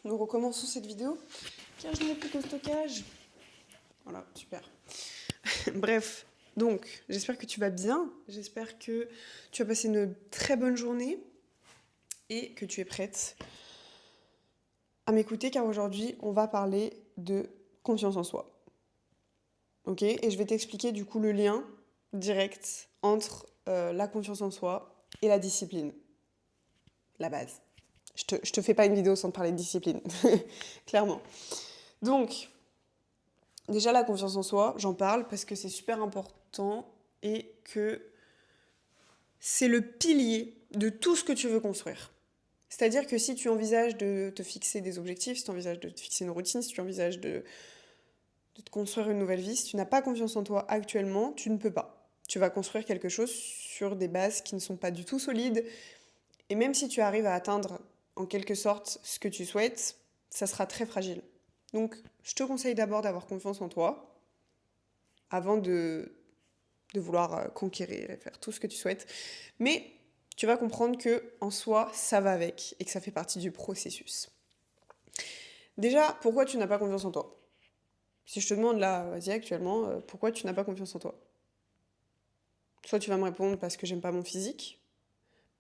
nous recommençons cette vidéo car je n'ai plus qu'au stockage. Voilà, super. Bref, donc j'espère que tu vas bien, j'espère que tu as passé une très bonne journée et que tu es prête à m'écouter car aujourd'hui on va parler de confiance en soi. Ok? Et je vais t'expliquer du coup le lien direct entre la confiance en soi et la discipline. La base. Je te fais pas une vidéo sans te parler de discipline, clairement. Donc, déjà la confiance en soi, j'en parle parce que c'est super important et que c'est le pilier de tout ce que tu veux construire. C'est-à-dire que si tu envisages de te fixer des objectifs, si tu envisages de te fixer une routine, si tu envisages de te construire une nouvelle vie, si tu n'as pas confiance en toi actuellement, tu ne peux pas. Tu vas construire quelque chose sur des bases qui ne sont pas du tout solides. Et même si tu arrives à atteindre en quelque sorte ce que tu souhaites, ça sera très fragile. Donc, je te conseille d'abord d'avoir confiance en toi avant de vouloir conquérir et faire tout ce que tu souhaites. Mais tu vas comprendre que en soi, ça va avec et que ça fait partie du processus. Déjà, pourquoi tu n'as pas confiance en toi? Si je te demande là, vas-y, actuellement, pourquoi tu n'as pas confiance en toi? Soit tu vas me répondre parce que j'aime pas mon physique,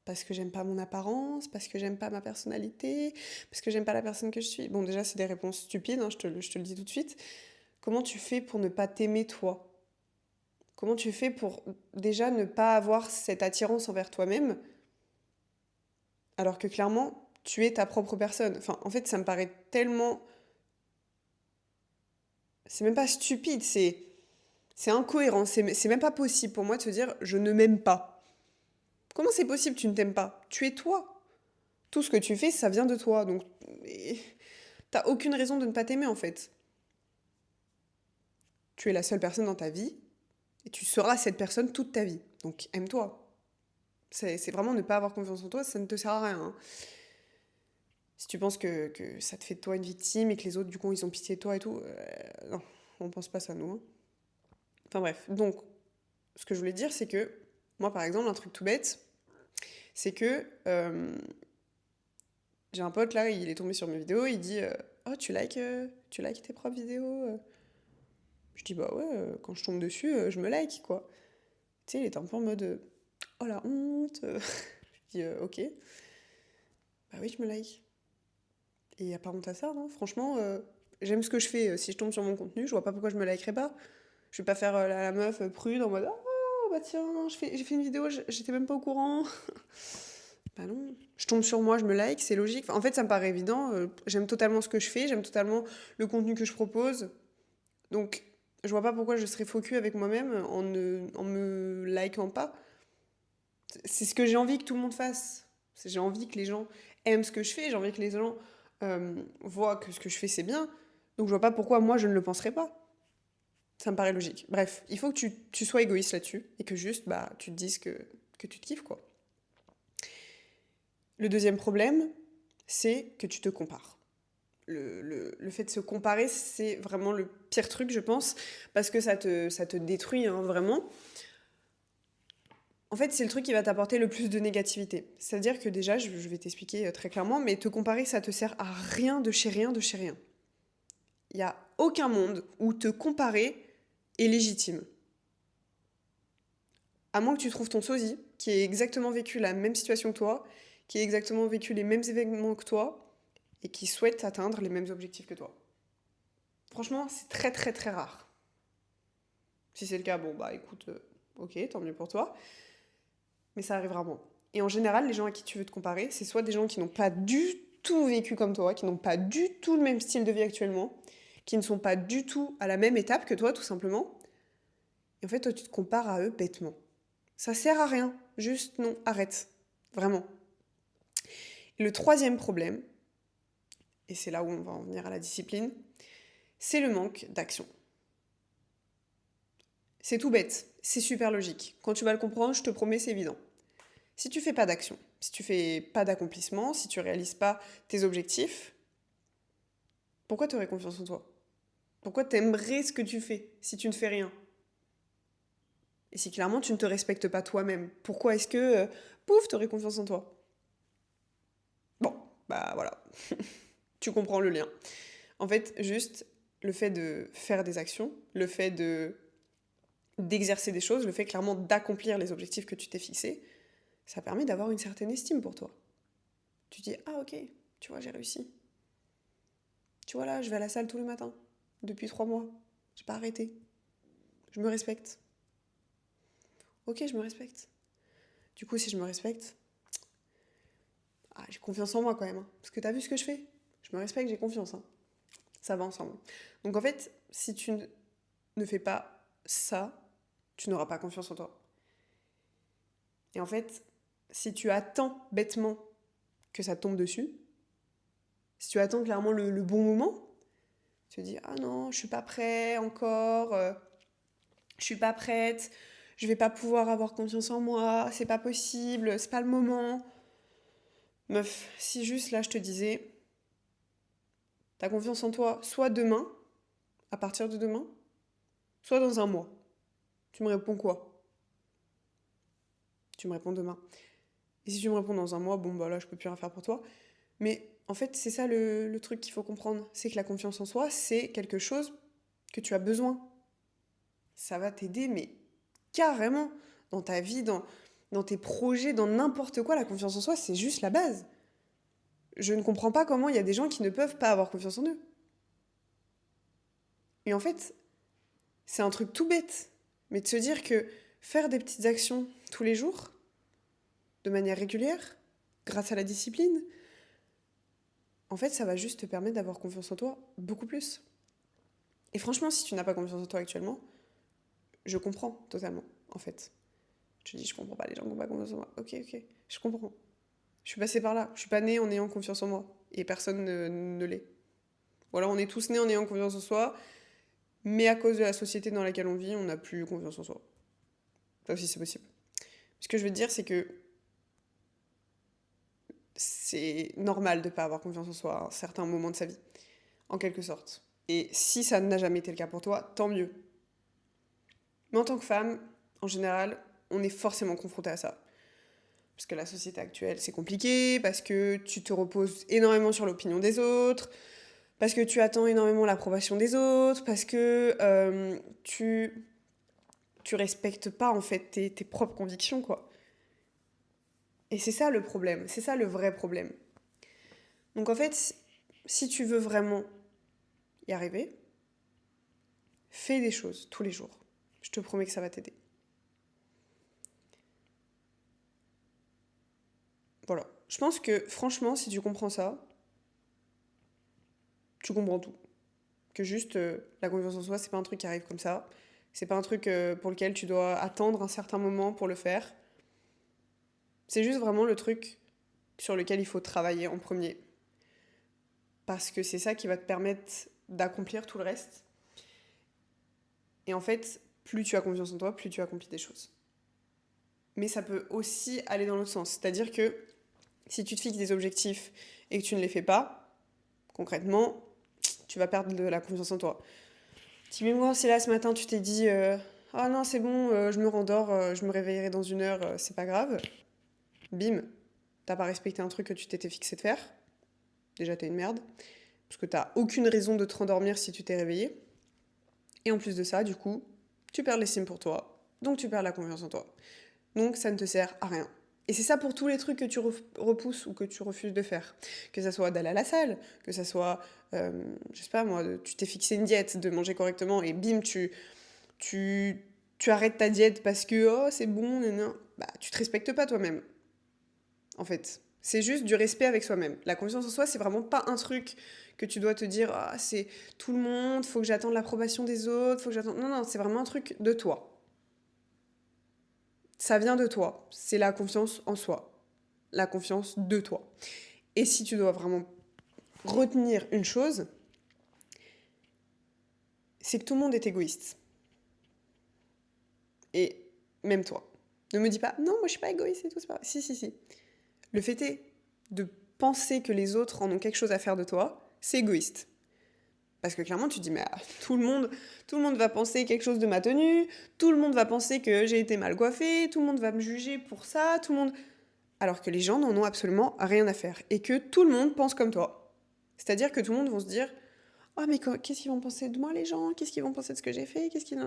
parce que j'aime pas mon apparence, parce que j'aime pas ma personnalité, parce que j'aime pas la personne que je suis. Bon, déjà, c'est des réponses stupides, hein, je te le dis tout de suite. Comment tu fais pour ne pas t'aimer toi? Comment tu fais pour déjà ne pas avoir cette attirance envers toi-même, alors que clairement, tu es ta propre personne? Enfin, en fait, ça me paraît tellement... C'est même pas stupide, c'est incohérent, c'est même pas possible pour moi de se dire je ne m'aime pas. Comment c'est possible que tu ne t'aimes pas? Tu es toi. Tout ce que tu fais, ça vient de toi. Donc, t'as aucune raison de ne pas t'aimer en fait. Tu es la seule personne dans ta vie et tu seras cette personne toute ta vie. Donc aime-toi. C'est vraiment ne pas avoir confiance en toi, ça ne te sert à rien, hein. Si tu penses que ça te fait de toi une victime et que les autres, du coup, ils ont pitié de toi et tout, non, on pense pas ça, nous, hein. Enfin bref, donc, ce que je voulais dire, c'est que, moi, par exemple, un truc tout bête, c'est que j'ai un pote, là, il est tombé sur mes vidéos, il dit oh, tu likes tes propres vidéos? Je dis bah ouais, quand je tombe dessus, je me like, quoi. Tu sais, il était un peu en mode oh la honte. Je dis ok, bah oui, je me like. Et il n'y a pas honte à ça, non? Franchement, j'aime ce que je fais. Si je tombe sur mon contenu, je vois pas pourquoi je me likerais pas. Je vais pas faire la meuf prude en mode oh bah tiens, j'ai fait une vidéo, j'étais même pas au courant. Bah non. Je tombe sur moi, je me like, c'est logique. Enfin, en fait, ça me paraît évident. J'aime totalement ce que je fais, j'aime totalement le contenu que je propose. Donc, je vois pas pourquoi je serais faux cul avec moi-même en me likant pas. C'est ce que j'ai envie que tout le monde fasse. J'ai envie que les gens aiment ce que je fais, j'ai envie que les gens voient que ce que je fais c'est bien. Donc je vois pas pourquoi moi je ne le penserais pas. Ça me paraît logique. Bref, il faut que tu sois égoïste là-dessus et que juste bah, tu te dises que tu te kiffes quoi. Le deuxième problème, c'est que tu te compares. Le fait de se comparer, c'est vraiment le pire truc, je pense, parce que ça te détruit, hein, vraiment. En fait, c'est le truc qui va t'apporter le plus de négativité. C'est-à-dire que déjà, je vais t'expliquer très clairement, mais te comparer, ça te sert à rien de chez rien de chez rien. Il n'y a aucun monde où te comparer est légitime. À moins que tu trouves ton sosie, qui ait exactement vécu la même situation que toi, qui ait exactement vécu les mêmes événements que toi, et qui souhaite atteindre les mêmes objectifs que toi. Franchement, c'est très très très rare. Si c'est le cas, bon bah écoute, ok, tant mieux pour toi. Mais ça arrive rarement. Et en général, les gens à qui tu veux te comparer, c'est soit des gens qui n'ont pas du tout vécu comme toi, qui n'ont pas du tout le même style de vie actuellement, qui ne sont pas du tout à la même étape que toi, tout simplement. Et en fait, toi, tu te compares à eux bêtement. Ça sert à rien. Juste non, arrête. Vraiment. Et le troisième problème, et c'est là où on va en venir à la discipline, c'est le manque d'action. C'est tout bête, c'est super logique. Quand tu vas le comprendre, je te promets, c'est évident. Si tu fais pas d'action, si tu fais pas d'accomplissement, si tu réalises pas tes objectifs, pourquoi tu aurais confiance en toi? Pourquoi t'aimerais ce que tu fais si tu ne fais rien? Et si clairement tu ne te respectes pas toi-même, pourquoi est-ce que, pouf, t'aurais confiance en toi? Bon, bah voilà. Tu comprends le lien. En fait, juste le fait de faire des actions, le fait d'exercer des choses, le fait clairement d'accomplir les objectifs que tu t'es fixés, ça permet d'avoir une certaine estime pour toi. Tu dis, ah ok, tu vois, j'ai réussi. Tu vois là, je vais à la salle tous les matins, depuis 3 mois. J'ai pas arrêté. Je me respecte. Ok, je me respecte. Du coup, si je me respecte, j'ai confiance en moi quand même. Hein. Parce que t'as vu ce que je fais? Je me respecte, j'ai confiance. Hein. Ça va ensemble. Donc en fait, si tu ne fais pas ça, tu n'auras pas confiance en toi. Et en fait, si tu attends bêtement que ça tombe dessus, si tu attends clairement le bon moment, tu te dis ah non, je suis pas prêt encore, je suis pas prête, je vais pas pouvoir avoir confiance en moi, c'est pas possible, c'est pas le moment. Meuf, si juste là je te disais, t'as confiance en toi, soit demain, à partir de demain, soit dans un mois. Tu me réponds quoi? Tu me réponds demain. Et si tu me réponds dans un mois, bon bah là je peux plus rien faire pour toi. Mais en fait, c'est ça le truc qu'il faut comprendre. C'est que la confiance en soi, c'est quelque chose que tu as besoin. Ça va t'aider, mais carrément, dans ta vie, dans tes projets, dans n'importe quoi, la confiance en soi, c'est juste la base. Je ne comprends pas comment il y a des gens qui ne peuvent pas avoir confiance en eux. Et en fait, c'est un truc tout bête. Mais de se dire que faire des petites actions tous les jours, de manière régulière, grâce à la discipline, en fait, ça va juste te permettre d'avoir confiance en toi beaucoup plus. Et franchement, si tu n'as pas confiance en toi actuellement, je comprends totalement, en fait. Je dis, je comprends pas les gens qui n'ont pas confiance en moi. Ok, ok, je comprends. Je suis passée par là. Je suis pas née en ayant confiance en moi. Et personne ne l'est. Ou alors on est tous nés en ayant confiance en soi, mais à cause de la société dans laquelle on vit, on n'a plus confiance en soi. Ça aussi, c'est possible. Ce que je veux te dire, c'est que c'est normal de ne pas avoir confiance en soi à un certain moment de sa vie, en quelque sorte. Et si ça n'a jamais été le cas pour toi, tant mieux. Mais en tant que femme, en général, on est forcément confronté à ça. Parce que la société actuelle, c'est compliqué, parce que tu te reposes énormément sur l'opinion des autres, parce que tu attends énormément l'approbation des autres, parce que tu respectes pas en fait tes propres convictions, quoi. Et c'est ça le problème, c'est ça le vrai problème. Donc en fait, si tu veux vraiment y arriver, fais des choses tous les jours. Je te promets que ça va t'aider. Voilà. Je pense que franchement, si tu comprends ça, tu comprends tout. Que juste la confiance en soi, c'est pas un truc qui arrive comme ça. C'est pas un truc pour lequel tu dois attendre un certain moment pour le faire. C'est juste vraiment le truc sur lequel il faut travailler en premier. Parce que c'est ça qui va te permettre d'accomplir tout le reste. Et en fait, plus tu as confiance en toi, plus tu accomplis des choses. Mais ça peut aussi aller dans l'autre sens. C'est-à-dire que si tu te fixes des objectifs et que tu ne les fais pas, concrètement, tu vas perdre de la confiance en toi. Typiquement, si là ce matin tu t'es dit ah non, c'est bon, je me rendors, je me réveillerai dans 1 heure, c'est pas grave. Bim, t'as pas respecté un truc que tu t'étais fixé de faire. Déjà, t'es une merde. Parce que t'as aucune raison de te rendormir si tu t'es réveillé. Et en plus de ça, du coup, tu perds l'estime pour toi. Donc tu perds la confiance en toi. Donc ça ne te sert à rien. Et c'est ça pour tous les trucs que tu repousses ou que tu refuses de faire. Que ça soit d'aller à la salle, que ça soit, je sais pas moi, tu t'es fixé une diète, de manger correctement et bim, tu arrêtes ta diète parce que oh c'est bon, nan. Bah tu te respectes pas toi-même. En fait, c'est juste du respect avec soi-même. La confiance en soi, c'est vraiment pas un truc que tu dois te dire ah c'est tout le monde, faut que j'attende l'approbation des autres, faut que j'attende. Non non, c'est vraiment un truc de toi. Ça vient de toi. C'est la confiance en soi. La confiance de toi. Et si tu dois vraiment retenir une chose, c'est que tout le monde est égoïste. Et même toi. Ne me dis pas, non, moi je suis pas égoïste et tout, c'est pas vrai. Si, si, si. Le fait est de penser que les autres en ont quelque chose à faire de toi, c'est égoïste. Parce que clairement, tu te dis, mais tout le monde va penser quelque chose de ma tenue, tout le monde va penser que j'ai été mal coiffée, tout le monde va me juger pour ça, tout le monde... Alors que les gens n'en ont absolument rien à faire. Et que tout le monde pense comme toi. C'est-à-dire que tout le monde va se dire « Ah, mais qu'est-ce qu'ils vont penser de moi, les gens? Qu'est-ce qu'ils vont penser de ce que j'ai fait? Qu'est-ce qu'ils... »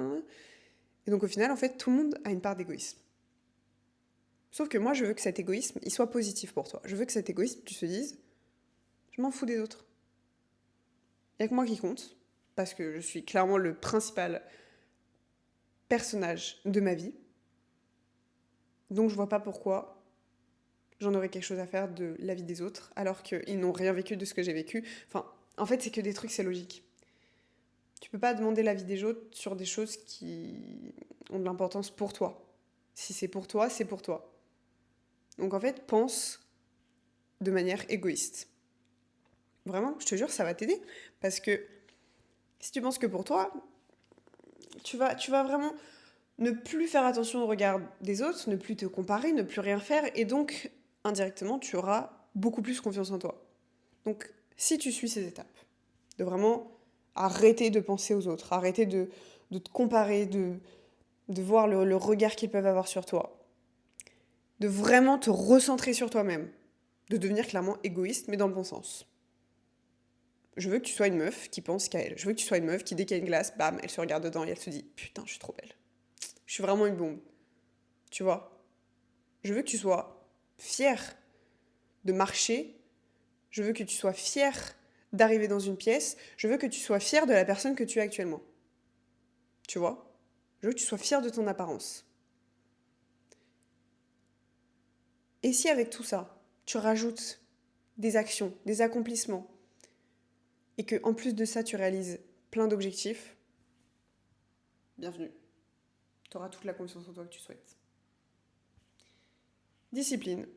Et donc, au final, en fait, tout le monde a une part d'égoïsme. Sauf que moi, je veux que cet égoïsme, il soit positif pour toi. Je veux que cet égoïsme, tu te dises « Je m'en fous des autres. Il n'y a que moi qui compte, parce que je suis clairement le principal personnage de ma vie. Donc, je vois pas pourquoi j'en aurais quelque chose à faire de la vie des autres, alors qu'ils n'ont rien vécu de ce que j'ai vécu. Enfin, en fait, c'est que des trucs, c'est logique. Tu peux pas demander l'avis des autres sur des choses qui ont de l'importance pour toi. Si c'est pour toi, c'est pour toi. Donc en fait, pense de manière égoïste. Vraiment, je te jure, ça va t'aider. Parce que si tu penses que pour toi, tu vas vraiment ne plus faire attention au regard des autres, ne plus te comparer, ne plus rien faire, et donc, indirectement, tu auras beaucoup plus confiance en toi. Donc, si tu suis ces étapes, de vraiment arrêter de penser aux autres, arrêter de te comparer, de voir le regard qu'ils peuvent avoir sur toi, de vraiment te recentrer sur toi-même, de devenir clairement égoïste, mais dans le bon sens. Je veux que tu sois une meuf qui pense qu'à elle. Je veux que tu sois une meuf qui, dès qu'il y a une glace, bam, elle se regarde dedans et elle se dit « Putain, je suis trop belle. Je suis vraiment une bombe. » Tu vois? Je veux que tu sois fière de marcher. Je veux que tu sois fière d'arriver dans une pièce. Je veux que tu sois fière de la personne que tu es actuellement. Tu vois? Je veux que tu sois fière de ton apparence. Et si avec tout ça, tu rajoutes des actions, des accomplissements, et que en plus de ça, tu réalises plein d'objectifs, bienvenue. Tu auras toute la confiance en toi que tu souhaites. Discipline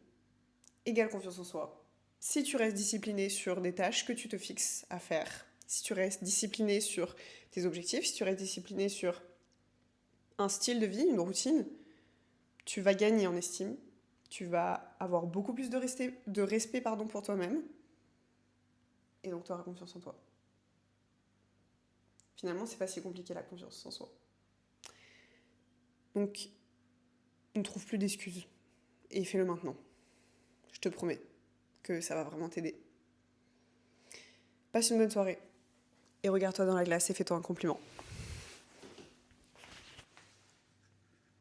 égale confiance en soi. Si tu restes discipliné sur des tâches que tu te fixes à faire, si tu restes discipliné sur tes objectifs, si tu restes discipliné sur un style de vie, une routine, tu vas gagner en estime, tu vas avoir beaucoup plus de respect pour toi-même, et donc tu auras confiance en toi. Finalement, c'est pas si compliqué la confiance en soi. Donc, ne trouve plus d'excuses, et fais-le maintenant. Je te promets que ça va vraiment t'aider. Passe une bonne soirée, et regarde-toi dans la glace et fais-toi un compliment.